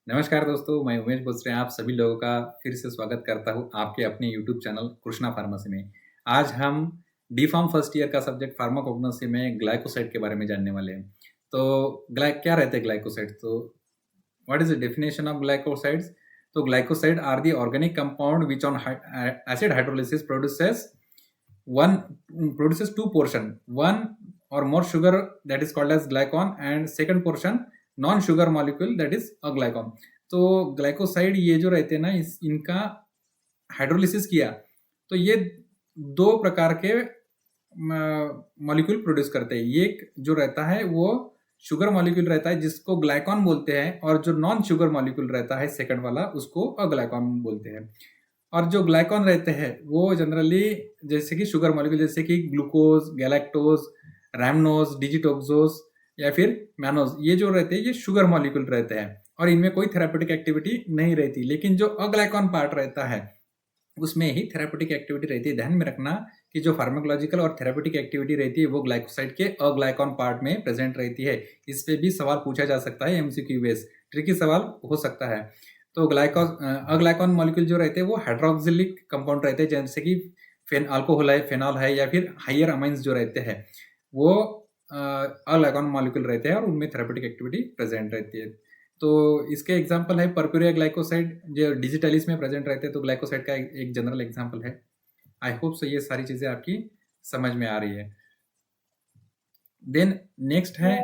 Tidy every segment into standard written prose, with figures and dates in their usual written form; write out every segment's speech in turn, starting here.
नमस्कार दोस्तों, मैं उमेश बोसरे आप सभी लोगों का फिर से स्वागत करता हूँ आपके अपने यूट्यूब चैनल कृष्णा फार्मेसी में। आज हम डी फार्म फर्स्ट ईयर का सब्जेक्ट फार्माकोग्नोसी में ग्लाइकोसाइड के बारे में जानने वाले हैं। तो क्या रहते हैं ग्लाइकोसाइड? तो what is the definition of glycosides? तो glycoside are the organic compound which on acid hydrolysis produces two portion, one or more sugar that is called as glycon and second portion non sugar molecule that is a glycone. तो glycoside ये जो रहते हैं ना, इनका hydrolysis किया तो ये दो प्रकार के मॉलिक्यूल प्रोड्यूस करते हैं। एक जो रहता है वो शुगर मॉलिक्यूल रहता है जिसको ग्लाइकॉन बोलते हैं, और जो नॉन शुगर मॉलिक्यूल रहता है सेकंड वाला उसको अग्लाइकॉन बोलते हैं। और जो ग्लाइकॉन रहते हैं वो जनरली जैसे कि शुगर मॉलिक्यूल जैसे कि ग्लूकोज, गैलेक्टोज, रैमनोज, डिजिटोक्सोज या फिर मैनोज, ये जो रहते हैं ये शुगर मॉलिक्यूल रहते हैं और इनमें कोई थेरापेटिक एक्टिविटी नहीं रहती। लेकिन जो अग्लाइकॉन पार्ट रहता है उसमें ही थेरापेटिक एक्टिविटी रहती है। ध्यान में रखना कि जो फार्माकोलॉजिकल और थेरापेटिक एक्टिविटी रहती है वो ग्लाइकोसाइड के अग्लाइकॉन पार्ट में प्रेजेंट रहती है। इस पे भी सवाल पूछा जा सकता है, एमसीक्यू बेस ट्रिकी सवाल हो सकता है। तो अग्लाइकॉन मॉलिक्यूल जो रहते हैं वो हाइड्रोक्सिलिक कंपाउंड रहते हैं, जैसे कि अल्कोहल है, फेनॉल है, या फिर हाइयर अमाइंस जो रहते हैं वो अग्लाइकॉन मॉलिक्यूल रहते हैं और उनमें थेरापेटिक एक्टिविटी प्रेजेंट रहती है। तो इसके एग्जांपल है परप्यूरिया ग्लाइकोसाइड जो डिजिटलिस में प्रेजेंट रहते हैं, तो ग्लाइकोसाइड का एक जनरल एग्जांपल है। आई होप सो ये सारी चीजें आपकी समझ में आ रही है। देन नेक्स्ट है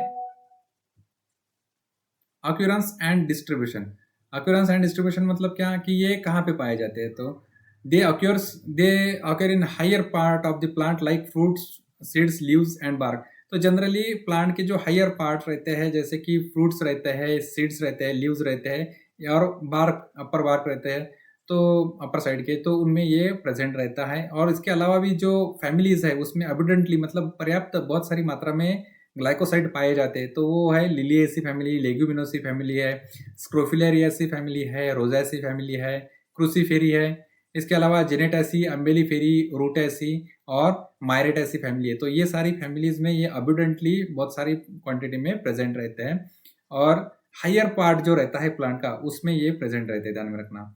occurrence and distribution. Occurrence and distribution मतलब क्या कि ये कहाँ पे पाए जाते हैं? तो they occur in higher part of the plant like fruits, seeds, leaves and bark. तो जनरली प्लांट के जो हायर पार्ट रहते हैं जैसे कि फ्रूट्स रहते हैं, सीड्स रहते हैं, लीव्स रहते हैं और बार्क, अपर बार्क रहते हैं, तो अपर साइड के, तो उनमें ये प्रेजेंट रहता है। और इसके अलावा भी जो फैमिलीज है उसमें अबिडेंटली मतलब पर्याप्त बहुत सारी मात्रा में ग्लाइकोसाइड पाए जाते हैं। तो वो है लिलिएसी फैमिली, लेग्यूमिनोसी फैमिली है, स्क्रोफिलेरियासी फैमिली है, रोजासी फैमिली है, क्रूसीफेरी है। इसके अलावा जेनेटासी, अम्बेलीफेरी, रूटेसी और मायरेटासी फैमिली है। तो ये सारी फैमिलीज में ये अबिडेंटली बहुत सारी क्वांटिटी में प्रेजेंट रहते हैं और हायर पार्ट जो रहता है प्लांट का उसमें ये प्रेजेंट रहते हैं। ध्यान में रखना।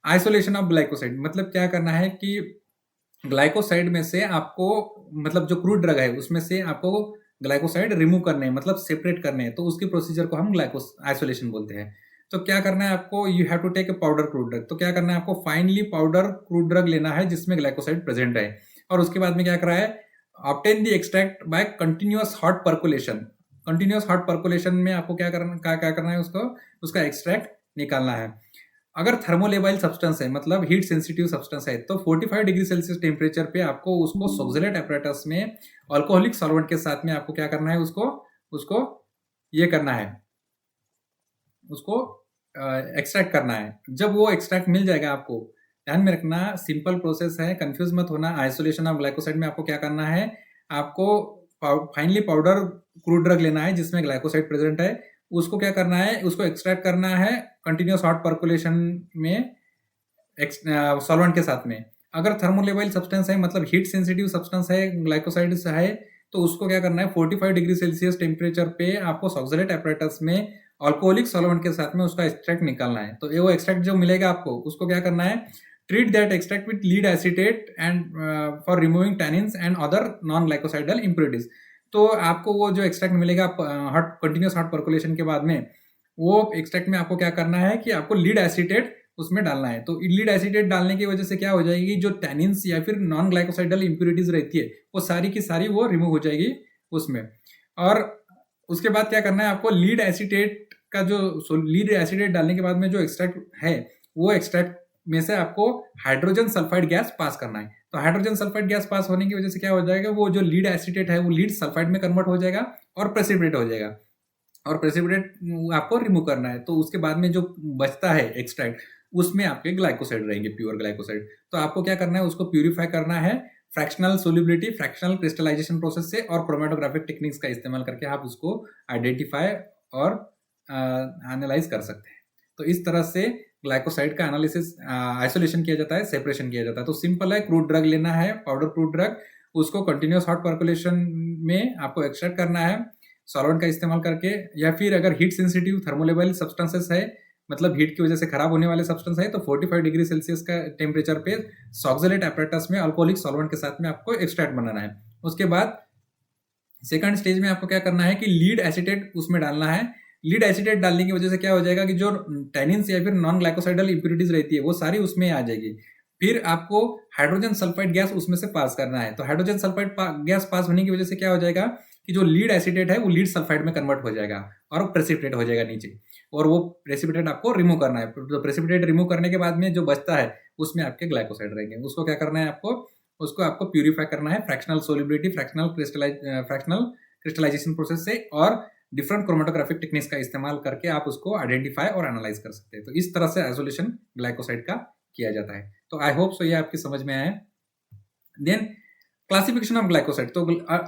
आइसोलेशन ऑफ ग्लाइकोसाइड मतलब क्या करना है कि ग्लाइकोसाइड में से आपको मतलब जो क्रूड ड्रग है उसमें से आपको ग्लाइकोसाइड रिमूव करने हैं, मतलब सेपरेट करने हैं, तो उसकी प्रोसीजर को हम ग्लाइको आइसोलेशन बोलते हैं। तो क्या करना है आपको, you have to take a powder crude drug. तो क्या करना है आपको, फाइनली पाउडर क्रूड ड्रग लेना है जिसमें ग्लाइकोसाइड प्रेजेंट है, और उसके बाद में क्या कर रहा है, obtain the extract by continuous hot percolation. Continuous hot percolation में आपको क्या करना है, उसका एक्सट्रैक्ट निकालना है। अगर थर्मोलेबाइल सब्सटेंस है मतलब हीट सेंसिटिव सब्सटेंस है तो 45 डिग्री सेल्सियस टेम्परेचर पे आपको उसको सोक्सेलेट apparatus में अल्कोहलिक सॉल्वेंट के साथ में आपको क्या करना है, उसको ये करना है, उसको एक्सट्रैक्ट करना है। जब वो एक्सट्रैक्ट मिल जाएगा आपको, ध्यान में रखना सिंपल प्रोसेस है, कंफ्यूज मत होना। आइसोलेशन ऑफ ग्लाइकोसाइड में आपको क्या करना है, आपको फाइनली पाउडर क्रूड ड्रग लेना है जिसमें ग्लाइकोसाइड प्रेजेंट है, उसको क्या करना है, उसको एक्सट्रैक्ट करना है कंटिन्यूअस हॉट परकुलेशन में सॉल्वेंट के साथ में। अगर थर्मोलेबाइल सब्सटेंस है मतलब हीट सेंसिटिव सब्सटेंस है, ग्लाइकोसाइड है, तो उसको क्या करना है 45 डिग्री सेल्सियस टेम्परेचर पे आपको सॉक्सेलेट apparatus में अल्कोहलिक सॉल्वेंट के साथ में उसका एक्सट्रैक्ट निकालना है। तो ये वो एक्सट्रैक्ट जो मिलेगा आपको उसको क्या करना है, treat that extract with lead acetate and for removing tannins and other non ग्लाइकोसाइडल impurities. तो आपको वो जो एक्सट्रैक्ट मिलेगा हॉट कंटिन्यूअस हॉट परकुलेशन के बाद में, वो एक्सट्रैक्ट में आपको क्या करना है कि आपको लीड एसीटेट उसमें डालना है। तो लीड एसीटेट डालने की वजह से क्या हो जाएगी, जो टैनिन्स या फिर नॉन ग्लाइकोसाइडल इम्प्योरिटीज रहती है वो सारी की सारी वो रिमूव हो जाएगी उसमें। और उसके बाद क्या करना है आपको, लीड एसीटेट का जो लीड एसीटेट डालने के बाद में जो एक्सट्रैक्ट है वो एक्सट्रैक्ट में से आपको हाइड्रोजन सल्फाइड गैस पास करना है। तो हाइड्रोजन सल्फाइड गैस पास होने की वजह से क्या हो जाएगा, वो जो लीड एसीटेट है वो लीड सल्फाइड में कन्वर्ट हो जाएगा और प्रेसिपिटेट हो जाएगा, और प्रेसिपिटेट आपको रिमूव करना है। तो उसके बाद में जो बचता है एक्सट्रैक्ट उसमें आपके ग्लाइकोसाइड रहेंगे, प्योर ग्लाइकोसाइड। तो आपको क्या करना है, उसको प्यूरिफाई करना है fractional solubility, fractional crystallization process से, और क्रोमेटोग्राफिक टेक्निक्स का इस्तेमाल करके आप उसको आइडेंटिफाई और एनालाइज कर सकते हैं। तो इस तरह से ग्लाइकोसाइड का एनालिसिस, आइसोलेशन किया जाता है, सेपरेशन किया जाता है। तो सिंपल है, क्रूड ड्रग लेना है, पाउडर क्रूड ड्रग, उसको कंटिन्यूअस हॉट परकुलेशन में आपको एक्सट्रैक्ट करना है सॉल्वेंट का इस्तेमाल करके, या फिर अगर हीट सेंसिटिव थर्मोलेबल सब्सटेंसेस है मतलब हीट की वजह से खराब होने वाले सब्सटेंस है, तो 45 डिग्री सेल्सियस का टेम्परेचर पे सॉक्सोलेट एपरेटस में अल्कोहलिक सॉल्वेंट के साथ में आपको एक्सट्रैक्ट बनाना है। उसके बाद सेकंड स्टेज में आपको क्या करना है कि लीड एसीटेट उसमें डालना है। लीड एसीटेट डालने की वजह से क्या हो जाएगा कि जो टैनिन्स या फिर नॉन ग्लाइकोसाइडल इंप्योरिटीज रहती है वो सारी उसमें आ जाएगी। फिर आपको हाइड्रोजन सल्फाइड गैस उसमें से पास करना है। तो हाइड्रोजन सल्फाइड गैस पास होने की वजह से क्या हो जाएगा कि जो लीड एसीटेट है वो लीड सल्फाइड में कन्वर्ट हो जाएगा और प्रेसिपिटेट हो जाएगा नीचे, और वो प्रेसिपिटेट आपको रिमूव करना है। तो प्रेसिपिटेट रिमूव करने के बाद में जो बचता है उसमें आपके ग्लाइकोसाइड रहेंगे। उसको क्या करना है आपको, उसको आपको प्यूरिफाई करना है fractional solubility, fractional crystallization process से, और डिफरेंट क्रोमेटोग्राफिक टेक्निक्स का इस्तेमाल करके आप उसको आइडेंटिफाई और एनालाइज कर सकते हैं। तो इस तरह से आइसोलेशन ग्लाइकोसाइड का किया जाता है। तो आई होप सो ये आपकी समझ में आया। देन क्लासिफिकेशन ऑफ ग्लाइकोसाइड, तो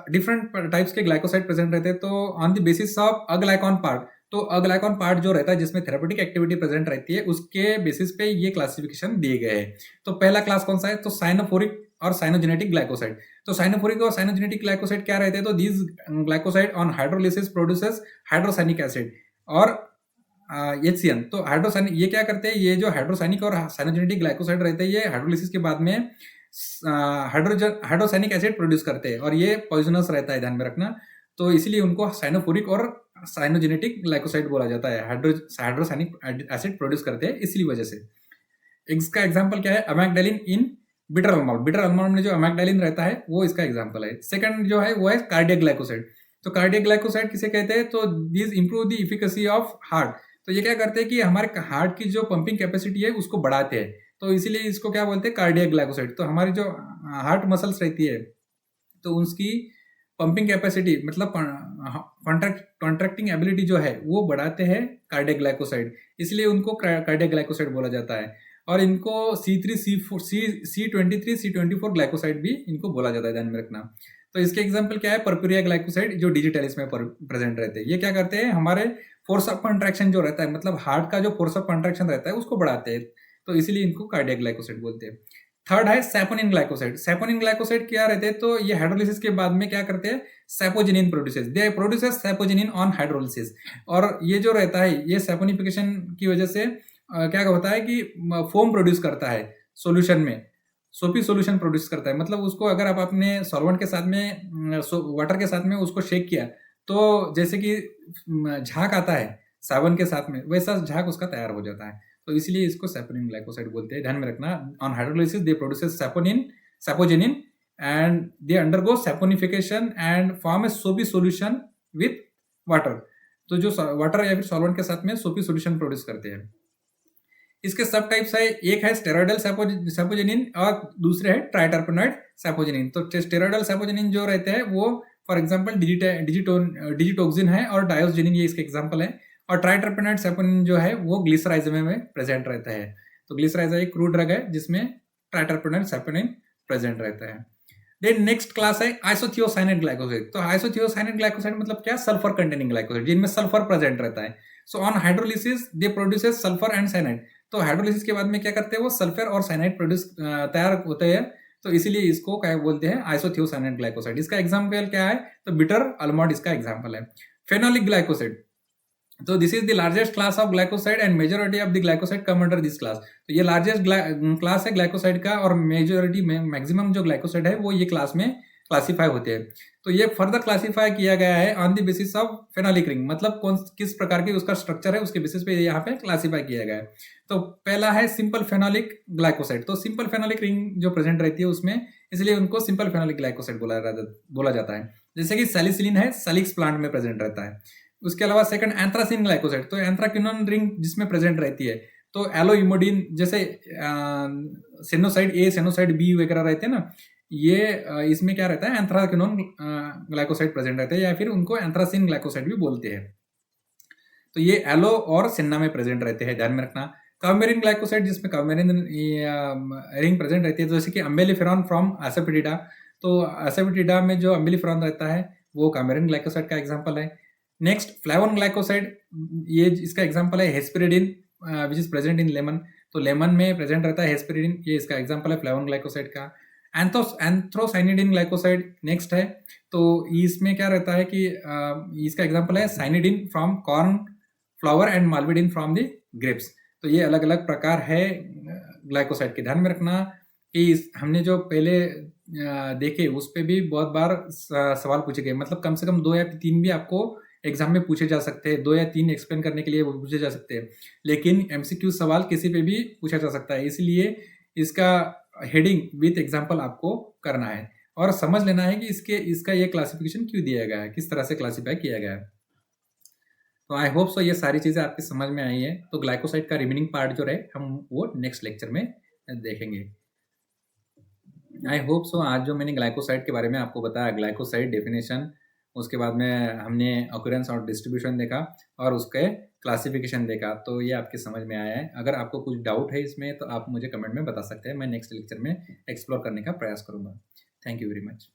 डिफरेंट टाइप्स के ग्लाइकोसाइड प्रेजेंट रहते हैं। तो on the basis of aglycone part, तो अग्लाइकॉन पार्ट जो रहता है जिसमें थेरेपेटिक एक्टिविटी प्रेजेंट रहती है उसके बेसिस पे ये क्लासिफिकेशन दिए गए हैं। तो पहला क्लास कौन सा है, तो साइनोफोरिक और साइनोजेनेटिक ग्लाइकोसाइड। तो साइनोफोरिक और साइनोजेनेटिक ग्लाइकोसाइड क्या रहते हैं, तो these glycoside on hydrolysis produces hydrocyanic acid और HCN। तो हाइड्रोसाइनिक ये क्या करते हैं, ये जो हाइड्रोसाइनिक और साइनोजेनेटिक ग्लाइकोसाइड रहते हैं ये हाइड्रोलिसिस के बाद में हाइड्रोसाइनिक एसिड प्रोड्यूस करते हैं, और ये पॉइजनस रहता है, ध्यान में रखना। तो इसलिए उनको साइनोफोरिक और साइनोजेनेटिक ग्लाइकोसाइड बोला जाता है। हाइड्रोसाइनिक एसिड प्रोड्यूस करते हैं इसी वजह से। इसका एग्जांपल क्या है, अमेग्डालिन इन बिटर अल्कोहल। बिटर अल्कोहल में जो अमेग्डालिन रहता है वो इसका एग्जांपल है। सेकंड जो है वो है कार्डियक ग्लाइकोसाइड। तो कार्डियक ग्लाइकोसाइड किसे कहते हैं, तो this improve the efficacy of heart. तो ये क्या करते हैं कि हमारे हार्ट की जो पंपिंग कैपेसिटी है उसको बढ़ाते हैं, तो इसीलिए इसको क्या बोलते हैं, कार्डियक ग्लाइकोसाइड। तो हमारी जो हार्ट मसल्स रहती है तो उसकी पंपिंग कैपेसिटी मतलब कॉन्ट्रैक्टिंग एबिलिटी जो है वो बढ़ाते हैं कार्डियक ग्लाइकोसाइड, इसलिए उनको कार्डियक ग्लाइकोसाइड बोला जाता है। और इनको C3, C4, C23, C24 glycoside भी इनको बोला जाता है, ध्यान में रखना। तो इसके एग्जांपल क्या है, परप्यूरिया ग्लाइकोसाइड जो डिजिटलिस में प्रेजेंट रहते हैं। ये क्या करते हैं, हमारे फोर्स ऑफ कंट्रैक्शन जो रहता है, मतलब हार्ट का जो फोर्स ऑफ कंट्रैक्शन रहता है उसको बढ़ाते हैं, तो इसीलिए इनको कार्डियक ग्लाइकोसाइड बोलते हैं। थर्ड है सैपोनिन ग्लाइकोसाइड। सैपोनिन ग्लाइकोसाइड क्या रहते हैं, तो ये हाइड्रोलिसिस के बाद में क्या करते हैं, sapogenin produces, they produces sapogenin on hydrolysis. और ये जो रहता है ये सैपोनिफिकेशन की वजह से क्या होता है कि फोम प्रोड्यूस करता है सॉल्यूशन में, सोपी सॉल्यूशन प्रोड्यूस करता है। मतलब उसको अगर आप अपने सॉल्वेंट के साथ में वाटर के साथ में उसको शेक किया तो जैसे कि झाग आता है साबुन के साथ में, वैसा झाग उसका तैयार हो जाता है। तो इसलिए इसको सैपोनिन ग्लाइकोसाइड बोलते हैं, ध्यान में रखना। On hydrolysis they produces sapogenin and they undergo saponification and form a soapy solution with water. तो जो वाटर या फिर सॉल्वेंट के साथ में सोपी सॉल्यूशन प्रोड्यूस करते हैं। इसके सब टाइप्स है, एक है स्टेरॉइडल सैपोजिनिन और दूसरे है ट्राइटर्पेनॉइड सैपोजिनिन। तो स्टेरॉइडल सैपोजिनिन जो रहते हैं वो फॉर एग्जांपल डिजिटोक्सिन है और डायोजिनिन, ये इसके एग्जांपल है। और ट्राइटर्पेनॉइड सैपोजिनिन जो है वो ग्लिसराइजम में प्रेजेंट रहता है। तो ग्लिसराइजम एक क्रूड ड्रग है जिसमें ट्राइटर्पेनॉइड सैपोजिनिन प्रेजेंट रहता है। देन नेक्स्ट क्लास है आइसोथियोसाइनेट ग्लाइकोसाइड। तो आइसोथियोसाइनेट ग्लाइकोसाइड मतलब क्या, सल्फर कंटेनिंग ग्लाइकोसाइड जिनमें सल्फर प्रेजेंट रहता है। So on hydrolysis they produces sulphur and cyanide. तो हाइड्रोलिसिस के बाद में क्या करते हैं, वो सल्फर और साइनाइड प्रोड्यूस तैयार होते हैं, तो इसीलिए इसको क्या बोलते हैं, आइसोथियोसाइनेट ग्लाइकोसाइड। इसका एग्जांपल क्या है, तो बिटर आलमंड इसका एग्जांपल है। फेनोलिक ग्लाइकोसाइड, तो this is the largest class of glycoside and majority of the glycoside come under this class. तो ये लार्जेस्ट क्लास है ग्लाइकोसाइड का, और मेजॉरिटी मैक्सिमम जो ग्लाइकोसाइड है वो ये क्लास में क्लासीफाई होते हैं। तो ये फर्दर क्लासीफाई किया गया है on the basis of phenolic ring, मतलब किस प्रकार की उसका स्ट्रक्चर है उसके बेसिस पे यहाँ पे क्लासीफाई किया गया है। तो पहला है सिंपल फेनोलिक ग्लाइकोसाइड। तो सिंपल फेनोलिक रिंग जो प्रेजेंट रहती है उसमें, इसलिए उनको सिंपल फेनोलिक ग्लाइकोसाइड बोला जाता है। जैसे कि सैलिसिलिन है, सैलिक्स प्लांट में प्रेजेंट रहता है। उसके अलावा सेकंड एंथ्रासिन ग्लाइकोसाइड, तो एंथ्राक्विनोन रिंग जिसमें प्रेजेंट रहती है। तो एलोइमोडिन जैसे सेनोसाइड ए, सेनोसाइड बी वगैरह रहते हैं ना, ये इसमें क्या रहता है, एंथ्राक्विनोन ग्लाइकोसाइड प्रेजेंट रहते हैं, या फिर उनको एंथ्रासिन ग्लाइकोसाइड भी बोलते हैं। तो ये एलो और सेन्ना में प्रेजेंट रहते हैं, ध्यान में रखना। काउमेरिन ग्लाइकोसाइड जिसमें काउमेरिन रिंग प्रेजेंट रहती है, जैसे कि अम्बेलिफेरॉन फ्रॉम एसेफेटिडा। तो एसेफेटिडा में जो अम्बेलिफेरॉन रहता है वो काउमेरिन ग्लाइकोसाइड का एग्जांपल है। नेक्स्ट फ्लेवोन ग्लाइकोसाइड, ये इसका एग्जांपल है hesperidin which is present in lemon. तो लेमन में प्रेजेंट रहता है हेस्पेरिडिन, ये इसका एग्जांपल है फ्लेवोन ग्लाइकोसाइड का। एंथ्रोसाइनिडिन ग्लाइकोसाइड नेक्स्ट है। तो इसमें क्या रहता है कि इसका एग्जांपल है cyanidin from corn flower and malvidin from the grapes. तो ये अलग अलग प्रकार है ग्लाइकोसाइड के। ध्यान में रखना कि हमने जो पहले देखे उस पे भी बहुत बार सवाल पूछे गए, मतलब कम से कम 2 या 3 भी आपको एग्जाम में पूछे जा सकते हैं, 2 या 3 एक्सप्लेन करने के लिए पूछे जा सकते हैं, लेकिन एमसीक्यू सवाल किसी पे भी पूछा जा सकता है। इसलिए इसका हेडिंग विथ एग्जाम्पल आपको करना है और समझ लेना है कि इसका ये क्लासिफिकेशन क्यों दिया गया है, किस तरह से क्लासीफाई किया गया है। तो आई होप सो ये सारी चीज़ें आपकी समझ में आई है। तो ग्लाइकोसाइड का रिमेनिंग पार्ट जो रहे हम वो नेक्स्ट लेक्चर में देखेंगे। आई होप सो आज जो मैंने ग्लाइकोसाइड के बारे में आपको बताया, ग्लाइकोसाइड डेफिनेशन, उसके बाद में हमने ऑकरेंस और डिस्ट्रीब्यूशन देखा और उसके क्लासिफिकेशन देखा, तो ये आपके समझ में आया है। अगर आपको कुछ डाउट है इसमें तो आप मुझे कमेंट में बता सकते हैं, मैं नेक्स्ट लेक्चर में एक्सप्लोर करने का प्रयास करूँगा। Thank you very much.